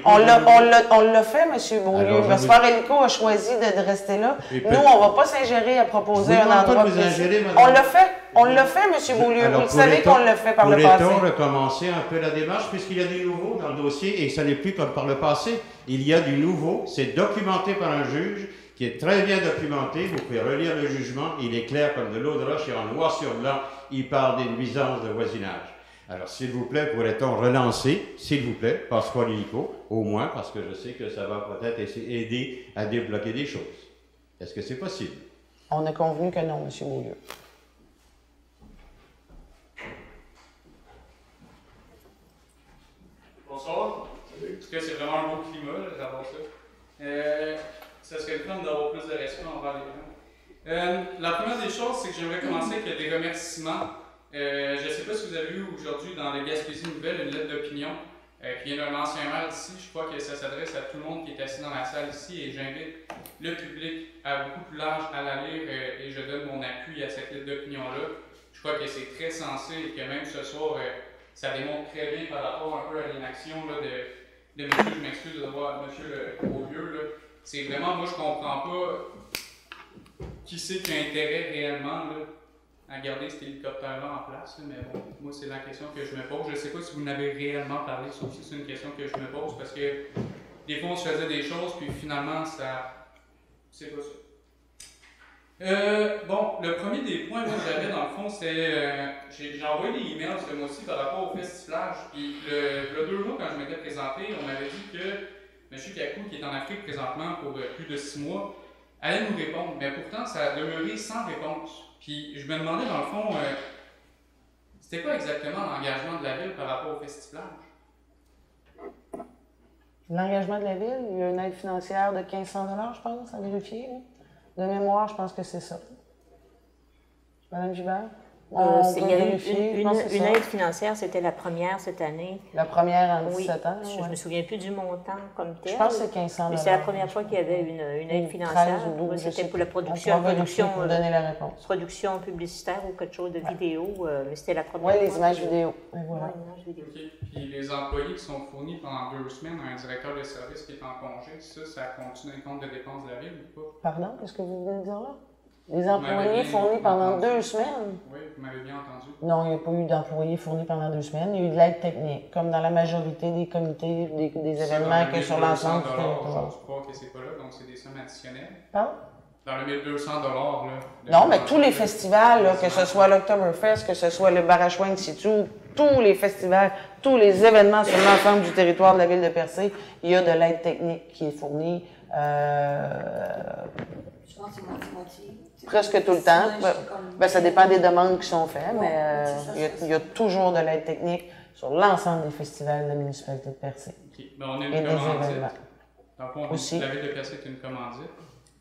On l'a fait, M. Beaulieu. Alors, je Passeport Hélico a choisi de rester là. Et Nous, peut- on ne va pas s'ingérer à proposer Je vous un demande pas endroit de vous précis. ingérer, madame. On l'a fait. On l'a fait, M. Beaulieu. Alors, Vous le savez pourrait-on- qu'on l'a fait par le passé. Pourrait-on recommencer un peu la démarche, puisqu'il y a du nouveau dans le dossier, et ça n'est plus comme par le passé. Il y a du nouveau, c'est documenté par un juge, qui est très bien documenté. Vous pouvez relire le jugement, il est clair comme de l'eau de roche, et en noir sur blanc, il parle des nuisances de voisinage. Alors, s'il vous plaît, pourrait-on relancer, s'il vous plaît, Passeport Hélico, au moins, parce que je sais que ça va peut-être aider à débloquer des choses. Est-ce que c'est possible? On a convenu que non, M. Beaulieu. Bonsoir. En tout cas, c'est vraiment un beau climat, là, j'adore ça. Ça serait le fun d'avoir plus de respect envers les gens. La première des choses, c'est que j'aimerais commencer avec des remerciements. Je ne sais pas si vous avez vu aujourd'hui dans les Gaspésie Nouvelles une lettre d'opinion qui vient d'un ancien maire d'ici. Je crois que ça s'adresse à tout le monde qui est assis dans la salle ici et j'invite le public à beaucoup plus large à la lire et je donne mon appui à cette lettre d'opinion-là. Je crois que c'est très sensé et que même ce soir, ça démontre très bien par rapport un peu à l'inaction de monsieur, je m'excuse de voir monsieur le Beaulieu, là. C'est vraiment, moi je comprends pas qui c'est qui a intérêt réellement là, à garder cet hélicoptère-là en place, là, mais bon, moi c'est la question que je me pose. Je ne sais pas si vous n'avez réellement parlé, sauf si c'est une question que je me pose, parce que des fois on se faisait des choses, puis finalement ça... c'est pas ça. Bon, le premier des points moi, que j'avais dans le fond, c'est j'ai envoyé des emails ce mois-ci par rapport au festiflage. Puis le 2 mois, quand je m'étais présenté, on m'avait dit que M. Kakou, qui est en Afrique présentement pour plus de 6 mois, allait nous répondre. Mais pourtant, ça a demeuré sans réponse. Puis je me demandais dans le fond, c'était quoi exactement l'engagement de la ville par rapport au festiflage? L'engagement de la ville, il y a une aide financière de 1500 $, je pense, à vérifier. Là. De mémoire, je pense que c'est ça. Madame Gilbert? Il y a eu vérifier, je pense que c'est une ça. aide financière, c'était la première cette année. La première en Oui, 17 ans. je me souviens plus du montant comme tel. Je pense que c'est 1500 $. Mais c'est la première fois qu'il y avait une aide financière. 13 ou 12, je C'était sais pour la pas. production, On pourra vérifier pour donner la réponse. production publicitaire ou quelque chose de vidéo, mais c'était la première Oui, fois. les images que- vidéo. Et voilà. Ouais, images vidéo. OK. Puis les employés qui sont fournis pendant 2 semaines à un directeur de service qui est en congé, ça continue dans le compte de dépenses de la ville ou pas? Pardon, qu'est-ce que vous venez de dire là? Les m'avez employés bien fournis pendant entendu. 2 semaines? Oui, vous m'avez bien entendu. Non, il n'y a pas eu d'employés fournis pendant 2 semaines. Il y a eu de l'aide technique, comme dans la majorité des comités, des événements que sur l'ensemble du territoire. Je crois que c'est pas là, donc c'est des sommes additionnelles. Pardon? Dans le 1200 $, là. Non, mais tous les festivals, là, que ce soit l'Octoberfest, que ce soit le Barachouane Situ, tous les festivals, tous les événements sur l'ensemble du territoire de la ville de Percé, il y a de l'aide technique qui est fournie Je pense que c'est moitié-moitié. presque tout le temps. Ben, ça dépend des demandes qui sont faites, mais il y a toujours de l'aide technique sur l'ensemble des festivals de la municipalité de Percé. OK. Ben, on a Et une des commandite. événements. Dans le fond, Aussi. la ville de Percé est une commandite.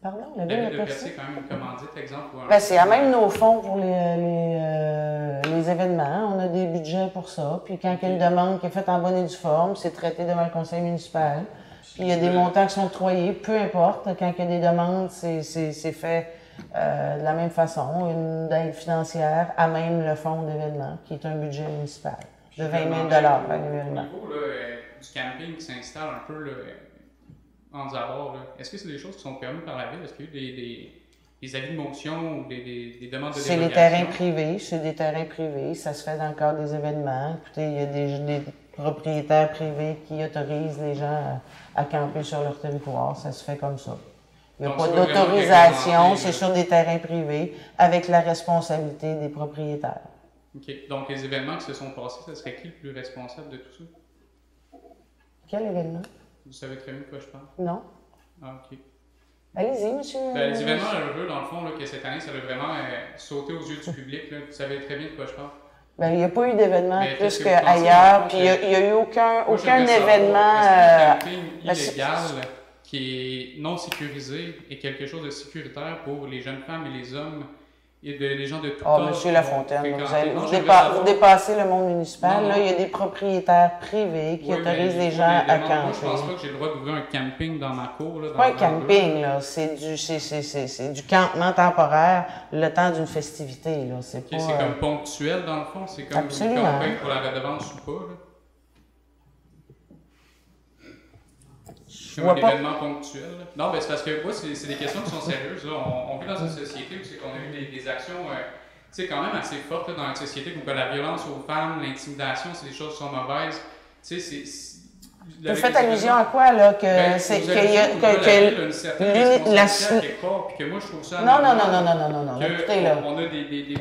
Pardon, La ville de Percé, quand même, une commandite, exemple. Ben, c'est à même nos fonds pour les événements. On a des budgets pour ça. Puis quand il y a une demande qui est faite en bonne et due forme, c'est traité devant le conseil municipal. Puis il y a des montants qui sont octroyés, peu importe. Quand il y a des demandes, c'est fait de la même façon. Une aide financière à même le fonds d'événement, qui est un budget municipal de 20 000 annuellement. Au niveau du camping qui s'installe un peu là, en abords, est-ce que c'est des choses qui sont permises par la ville? Est-ce qu'il y a eu des avis de motion ou des demandes de dérogation? C'est les terrains privés, c'est des terrains privés, ça se fait dans le cadre des événements. Écoutez, il y a des propriétaires privés qui autorisent les gens à camper sur leur territoire, ça se fait comme ça. Il n'y a pas d'autorisation, c'est sur des terrains privés avec la responsabilité des propriétaires. OK. Donc, les événements qui se sont passés, ça serait qui le plus responsable de tout ça? Quel événement? Vous savez très bien de quoi je parle? Non. Ah, OK. Allez-y, monsieur. Ben, les événements heureux, dans le fond, là, que cette année, ça a vraiment sauté aux yeux du public. Là. Vous savez très bien de quoi je parle. Ben, il n'y a pas eu d'événement plus qu'ailleurs, puis il n'y a eu aucun événement. Un camping illégal qui est non sécurisé et quelque chose de sécuritaire pour les jeunes femmes et les hommes et les gens de tout temps. Monsieur Lafontaine, vous dépassez le monde municipal. Là, il y a des propriétaires privés qui autorisent les gens à camper. Moi, je pense pas que j'ai le droit d'ouvrir un camping dans ma cour. Là, pas un camping, là. C'est du campement temporaire le temps d'une festivité. Là. C'est comme ponctuel, dans le fond. C'est comme une campagne pour la redevance ou pas. Là. Comme un événement ponctuel. Là. Non, ben, c'est parce que moi, c'est des questions qui sont sérieuses. Là. On vit dans une société où c'est qu'on a eu des actions quand même assez fortes là, dans notre société, où la violence aux femmes, l'intimidation, c'est des choses qui sont mauvaises. Vous faites allusion à quoi, là? Que c'est qu'il y a une certaine responsabilité quelque part, puis que moi, je trouve ça... Non. Écoutez, là. On a des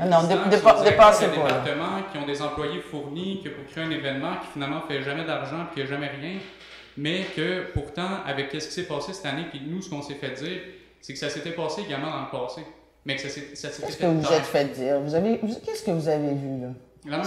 dépassez pas, départements qui ont des employés fournis, que pour créer un événement qui finalement ne fait jamais d'argent, puis qui n'a jamais rien, mais que pourtant, avec ce qui s'est passé cette année, puis nous, ce qu'on s'est fait dire, c'est que ça s'était passé également dans le passé. Mais que ça s'était fait Qu'est-ce que vous êtes fait dire? Qu'est-ce que vous avez vu, là? La même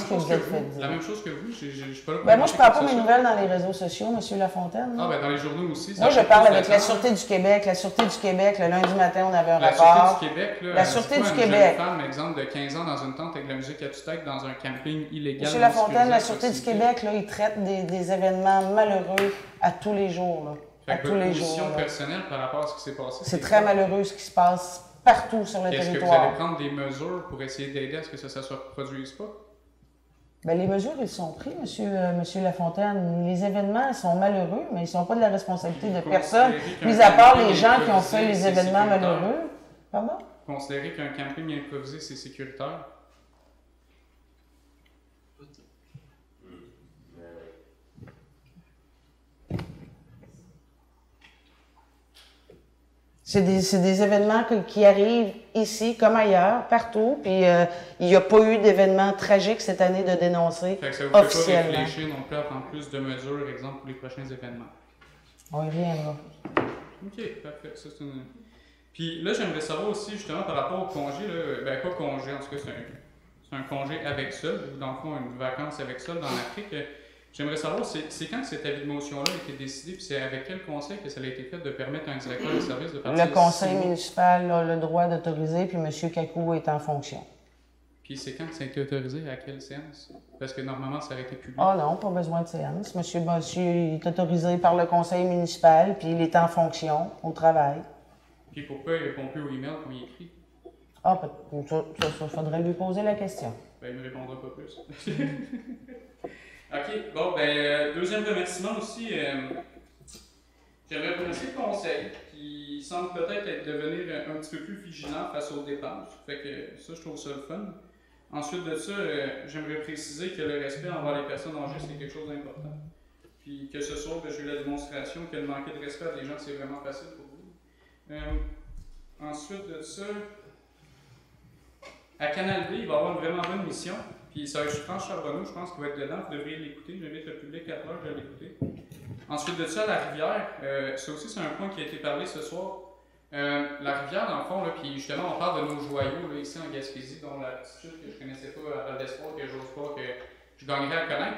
chose que vous, je suis pas là pour... Ben moi, je parle pas mes nouvelles dans les réseaux sociaux, M. Lafontaine. Ah, ben dans les journaux aussi. Moi, je parle avec la Sûreté du Québec. La Sûreté du Québec, le lundi matin, on avait un rapport. La Sûreté du Québec, là, la Sûreté du Québec. Une jeune femme, exemple, de 15 ans dans une tente avec de la musique à tue-tête dans un camping illégal. M. Lafontaine, la Sûreté du Québec, là, ils traitent des événements malheureux à tous les jours, là. À tous les jours. Votre position personnelle par rapport à ce qui s'est passé. C'est très malheureux ce qui se passe partout sur le territoire. Est-ce que vous allez prendre des mesures pour essayer d'aider à ce que ça ne se reproduise pas? Bien, les mesures, ils sont prises, monsieur Lafontaine. Les événements sont malheureux, mais ils ne sont pas de la responsabilité de personne, mis à part les gens qui ont fait les événements malheureux. Pardon? Considérer qu'un camping improvisé, c'est sécuritaire? C'est des événements qui arrivent ici comme ailleurs, partout, puis il n'y a pas eu d'événements tragiques cette année de dénoncer officiellement. Ça vous fait pas réfléchir non plus à prendre plus de mesures, exemple, pour les prochains événements? On y reviendra. OK, parfait. Ça, c'est une... Puis là, j'aimerais savoir aussi, justement, par rapport au congé, là, ben pas congé, en tout cas, c'est un congé avec sol, ou dans le fond, une vacance avec sol dans l'Afrique. J'aimerais savoir, c'est quand cet avis de motion-là a été décidé, puis c'est avec quel conseil que ça a été fait de permettre à un directeur de service de partir? Le conseil municipal a le droit d'autoriser, puis M. Kakou est en fonction. Puis c'est quand que ça a été autorisé, à quelle séance? Parce que normalement, ça aurait été public. Ah non, pas besoin de séance. Monsieur est autorisé par le conseil municipal, puis il est en fonction, au travail. Puis pourquoi il ne répond plus aux emails comme il écrit? Ah, ça faudrait lui poser la question. Ben, il ne me répondra pas plus. OK, bon, ben, deuxième remerciement aussi, j'aimerais remercier le conseil qui semble peut-être devenir un petit peu plus vigilant face aux dépenses. Fait que ça, je trouve ça le fun. Ensuite de ça, j'aimerais préciser que le respect envers les personnes âgées, c'est quelque chose d'important. Puis que ce soit, j'ai eu la démonstration que le manquer de respect à des gens, c'est vraiment facile pour vous. Ensuite de ça, à Canal D, il va y avoir une vraiment bonne mission. Puis ça va être France Charbonneau, je pense qu'il va être dedans, vous devriez l'écouter, j'invite le public à l'heure de l'écouter. Ensuite de ça, la rivière, ça aussi c'est un point qui a été parlé ce soir. La rivière, dans le fond, là, puis justement on parle de nos joyaux là, ici en Gaspésie, dont la petite chute que je ne connaissais pas à Val d'Espoir, que j'ose pas, que je gagnerais à connaître.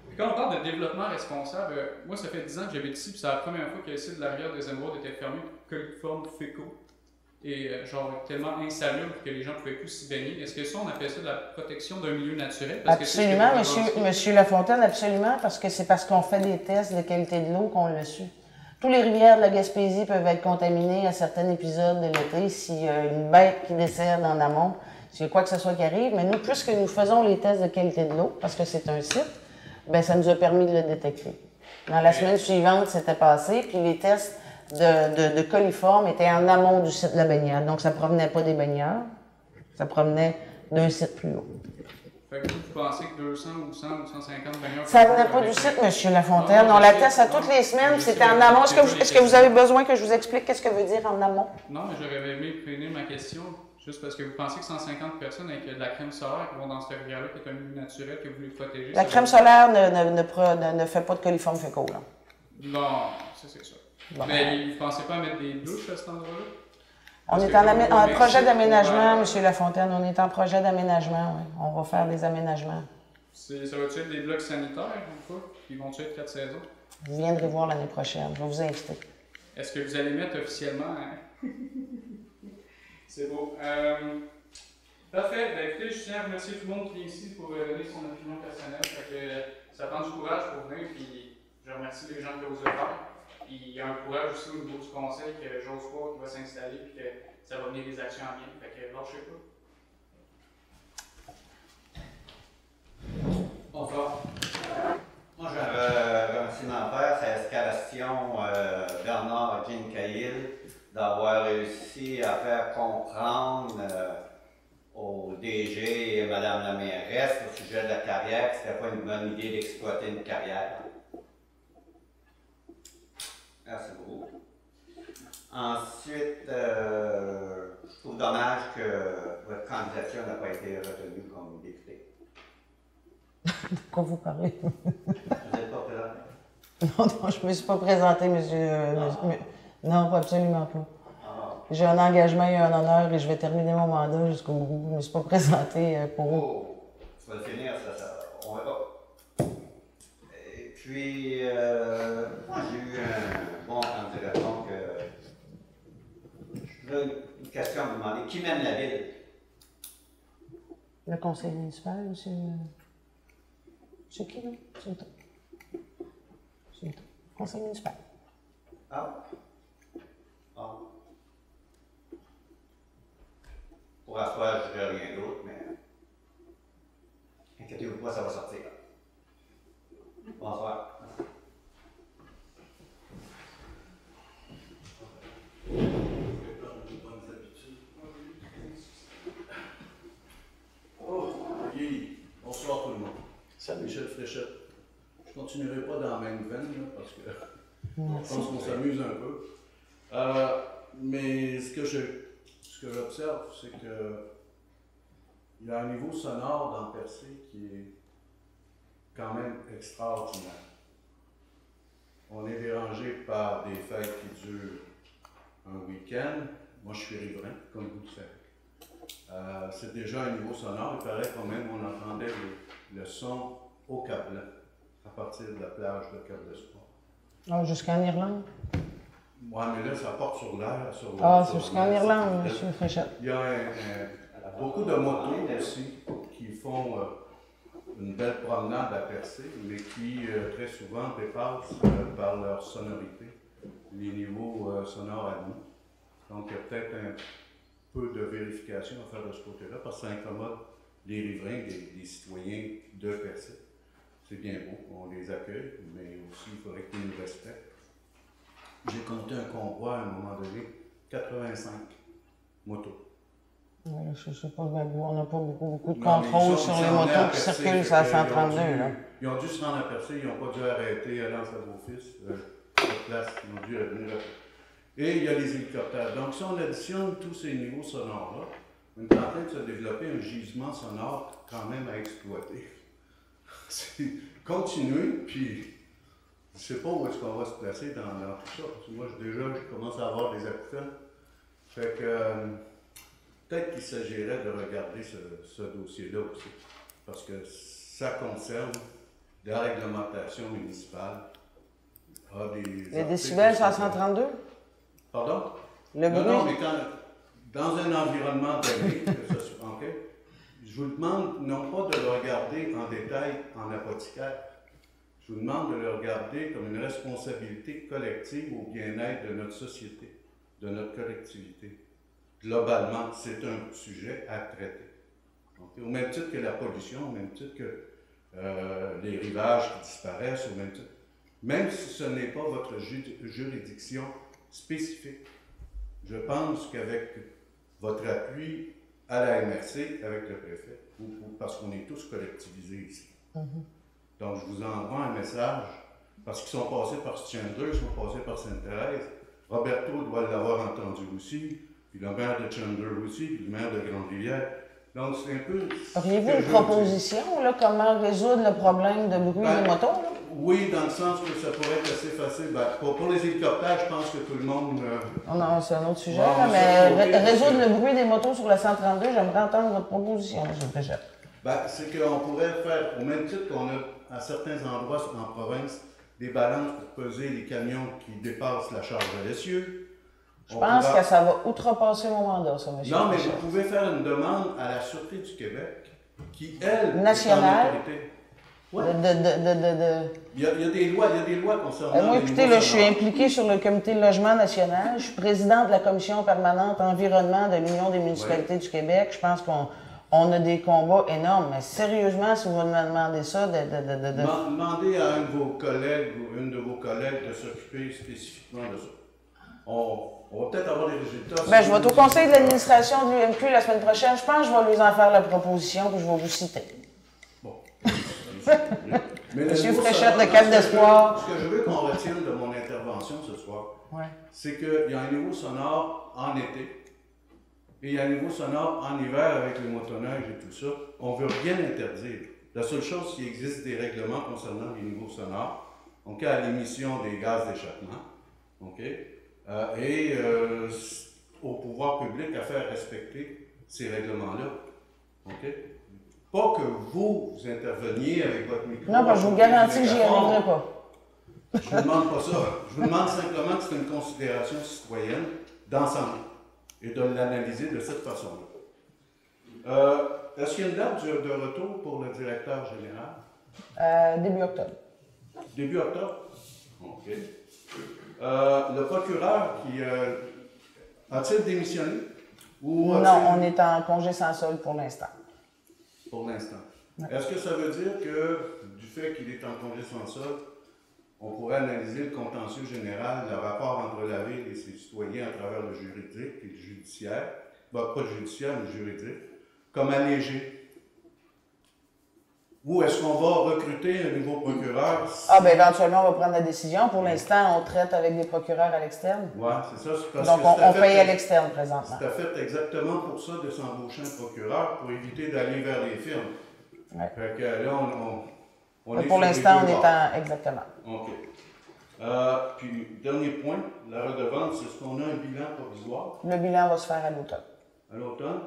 Puis quand on parle de développement responsable, moi ça fait 10 ans que j'habite ici, puis c'est la première fois que le site de la rivière des Émeraudes était fermé pour coliformes fécaux. et genre tellement insalubre que les gens ne pouvaient plus s'y baigner. Est-ce que ça, on appelle ça de la protection d'un milieu naturel? Parce Absolument, que c'est ce que monsieur Lafontaine, absolument, parce que c'est parce qu'on fait des tests de qualité de l'eau qu'on l'a su. Tous les rivières de la Gaspésie peuvent être contaminées à certains épisodes de l'été s'il y a une bête qui décède en amont, s'il y a quoi que ce soit qui arrive. Mais nous, puisque nous faisons les tests de qualité de l'eau, parce que c'est un site, bien, ça nous a permis de le détecter. Dans la semaine suivante, c'était passé, puis les tests de coliformes étaient en amont du site de la baignade. Donc, ça ne provenait pas des baigneurs, ça provenait d'un site plus haut. Fait que vous pensez que 200 ou 100 ou 150 baigneurs... Ça ne venait pas du site, M. Lafontaine. On la teste à toutes les semaines, c'était en amont. Est-ce que vous avez besoin que je vous explique qu'est-ce que veut dire en amont? Non, mais j'aurais aimé finir ma question, juste parce que vous pensez que 150 personnes avec de la crème solaire qui vont dans cette rivière-là, qui est un milieu naturel, que vous voulez protéger... La crème solaire ne fait pas de coliformes fécaux, là. Non, ça c'est ça. Bon. Mais vous ne pensez pas à mettre des douches à cet endroit-là? On est en projet d'aménagement, M. Lafontaine. On est en projet d'aménagement, oui. On va faire des aménagements. Ça va-tu être des blocs sanitaires ou pas? Ils vont-tu être 4 saisons? Vous viendrez voir l'année prochaine. Je vais vous inviter. Est-ce que vous allez mettre officiellement... Hein? C'est beau. Parfait. Ben, écoutez, je tiens à remercier tout le monde qui est ici pour donner son opinion personnelle. Fait que, ça prend du courage pour venir, puis je remercie les gens de l'OSEPAR. Puis il y a un courage aussi au niveau du conseil que j'ose croire qu'il va s'installer et que ça va venir des actions en bien. Fait que lâchez pas. Bonsoir. Moi, j'ai un remerciement à faire, c'est Escalation Bernard Jean Cahill d'avoir réussi à faire comprendre au DG et Mme la mairesse au sujet de la carrière que ce n'était pas une bonne idée d'exploiter une carrière. Merci beaucoup. Ensuite, je trouve dommage que votre candidature n'a pas été retenue comme député. De quoi vous parlez? Vous n'êtes pas présenté? Non, je ne me suis pas présenté, monsieur. Non, absolument pas. J'ai un engagement et un honneur et je vais terminer mon mandat jusqu'au bout. Je ne me suis pas présenté pour eux. Oh, ça va finir, ça. On verra. Et puis, moi, j'ai eu un bon candidat. Donc, je voulais une question à vous demander. Qui mène la ville? Le conseil municipal, monsieur. C'est qui, là? C'est toi. C'est toi. Conseil municipal. Ah. Ah. Pour asseoir, je dirais rien d'autre, mais inquiétez-vous pas, ça va sortir. Bonsoir. Oh, oui. Bonsoir tout le monde. Salut Michel Fréchette. Je ne continuerai pas dans la même veine, là, parce que je pense qu'on s'amuse un peu. Mais ce que j'observe, c'est que il y a un niveau sonore dans Percé qui est quand même extraordinaire. On est dérangé par des fêtes qui durent un week-end. Moi, je suis riverain, comme vous le savez. C'est déjà un niveau sonore. Il paraît quand même qu'on entendait le son au Cap-Blanc, à partir de la plage de Cap-d'Espoir. Ah, jusqu'en Irlande? Oui, mais là, ça porte sur l'air. C'est jusqu'en Irlande, M. Fréchette. Il y a beaucoup de motos aussi qui font une belle promenade à Percé, mais qui très souvent dépassent par leur sonorité les niveaux sonores à nous. Donc, il y a peut-être un peu de vérification à faire de ce côté-là, parce que ça incommode les riverains, des citoyens de Percé. C'est bien beau, on les accueille, mais aussi il faudrait qu'ils nous respectent. J'ai compté un convoi à un moment donné, 85 motos. Oui, je ne sais pas, on n'a pas beaucoup de contrôle sur les motos qui circulent sur la 132. Ils ont dû se rendre à Percé, ils n'ont pas dû arrêter à l'Anse-à-Beaufils, sur place, ils ont dû venir là. Et il y a les hélicoptères. Donc si on additionne tous ces niveaux sonores-là, on est en train de se développer un gisement sonore quand même à exploiter. C'est continuer, puis je ne sais pas où est-ce qu'on va se placer dans tout ça. Parce que moi, je commence à avoir des acouphènes. Fait que peut-être qu'il s'agirait de regarder ce dossier-là aussi. Parce que ça concerne la réglementation municipale. Les décibels, c'est à 132? Pardon? Le bruit? Non, mais dans un environnement donné, que ce soit, OK, je vous demande non pas de le regarder en détail en apothicaire, je vous demande de le regarder comme une responsabilité collective au bien-être de notre société, de notre collectivité. Globalement, c'est un sujet à traiter. Okay? Au même titre que la pollution, au même titre que les rivages qui disparaissent, au même titre. Même si ce n'est pas votre juridiction spécifique, je pense qu'avec votre appui à la MRC, avec le préfet, parce qu'on est tous collectivisés ici. Donc, je vous envoie un message, parce qu'ils sont passés par Chandler, ils sont passés par Sainte-Thérèse. Roberto doit l'avoir entendu aussi, puis le maire de Chandler aussi, puis le maire de Grande-Rivière. Donc, c'est un peu... Auriez-vous une proposition, là, comment résoudre le problème de bruit des motos? Là? Oui, dans le sens que ça pourrait être assez facile. Ben, pour les hélicoptères, je pense que tout le monde... Non, c'est un autre sujet, là, mais résoudre le bruit des motos sur la 132, j'aimerais entendre votre proposition, M. Fréchette. Ben, c'est qu'on pourrait faire, au même titre qu'on a à certains endroits en province, des balances pour peser les camions qui dépassent la charge de l'essieu. Je pense que ça va outrepasser mon mandat, ça, M. Non, mais Fréchette. vous pouvez faire une demande à la Sûreté du Québec, qui, elle, nationale. est en autorité. Ouais. Il y a des lois concernant... moi, écoutez, là, je suis impliquée sur le Comité de logement national. Je suis présidente de la Commission permanente environnement de l'Union des municipalités du Québec. Je pense qu'on a des combats énormes. Mais sérieusement, si vous me demandez ça, Demandez à un de vos collègues ou une de vos collègues de s'occuper spécifiquement de ça. On va peut-être avoir des résultats. Ben, je vais être au conseil de l'administration de l'UMQ la semaine prochaine. Je pense que je vais leur en faire la proposition que je vais vous citer. Bon. Monsieur Fréchette, le Cap d'Espoir. Ce que je veux qu'on retienne de mon intervention ce soir, c'est qu'il y a un niveau sonore en été et il y a un niveau sonore en hiver avec les motoneiges et tout ça. On ne veut rien interdire. La seule chose, c'est qu'il existe des règlements concernant les niveaux sonores, donc à l'émission des gaz d'échappement, et au pouvoir public à faire respecter ces règlements-là. Pas que vous interveniez avec votre micro. Non, je vous garantis que j'y arriverai pas. Je ne vous demande pas ça. Je vous demande simplement que c'est une considération citoyenne d'ensemble et de l'analyser de cette façon-là. Est-ce qu'il y a une date de retour pour le directeur général? Début octobre. Début octobre? OK. Le procureur qui a-t-il démissionné? Ou non, on est en congé sans solde pour l'instant. Pour l'instant. Ouais. Est-ce que ça veut dire que, du fait qu'il est en congé sans solde, on pourrait analyser le contentieux général, le rapport entre la Ville et ses citoyens à travers le juridique et le judiciaire, pas le judiciaire, mais le juridique, comme allégé? Ou est-ce qu'on va recruter un nouveau procureur? Ah, bien, éventuellement, on va prendre la décision. Pour l'instant, on traite avec des procureurs à l'externe. Oui, c'est ça. Parce donc, que on paye à l'externe présentement. C'est fait exactement pour ça de s'embaucher un procureur, pour éviter d'aller vers les firmes. Ouais. Fait que là, on est pour l'instant, on est en... Exactement. OK. Puis, dernier point, la redevance, est-ce qu'on a un bilan provisoire? Le bilan va se faire à l'automne. À l'automne?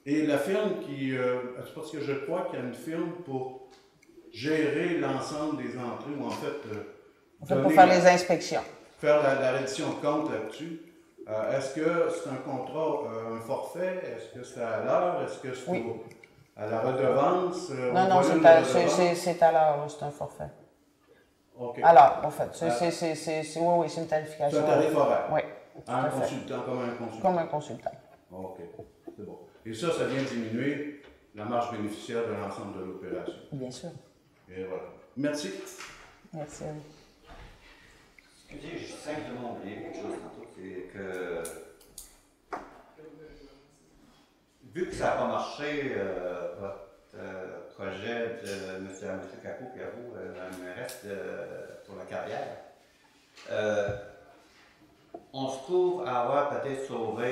Et la firme qui... c'est parce que je crois qu'il y a une firme pour gérer l'ensemble des entrées, ou en fait... pour faire les inspections. Faire la reddition de compte là-dessus. Est-ce que c'est un contrat, un forfait? Est-ce que c'est à l'heure? Est-ce que c'est à la redevance? Non, c'est à l'heure, c'est un forfait. OK. Alors, en fait, oui, c'est une tarification. C'est un tarif horaire? Oui. Un consultant, comme un consultant? Comme un consultant. OK, c'est bon. Et ça vient diminuer la marge bénéficiaire de l'ensemble de l'opération? Bien sûr. Et voilà. Merci. Merci à vous. Excusez, j'ai simplement oublié quelque chose tantôt, c'est que vu que ça n'a pas marché, votre projet de M. Capot et à vous, il me reste pour la carrière, on se trouve à avoir peut-être sauvé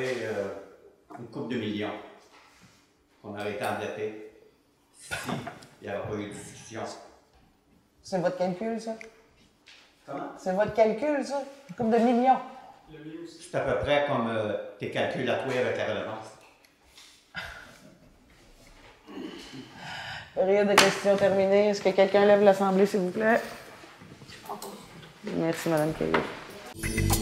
une couple de millions qu'on aurait été endetté s'il n'y avait pas eu de discussion. C'est votre calcul, ça? Comment? C'est votre calcul, ça? Une couple de millions? C'est à peu près comme tes calculs à toi avec la redevance. Période de questions terminée. Est-ce que quelqu'un lève l'Assemblée, s'il vous plaît? Merci, Mme Caillé. Merci.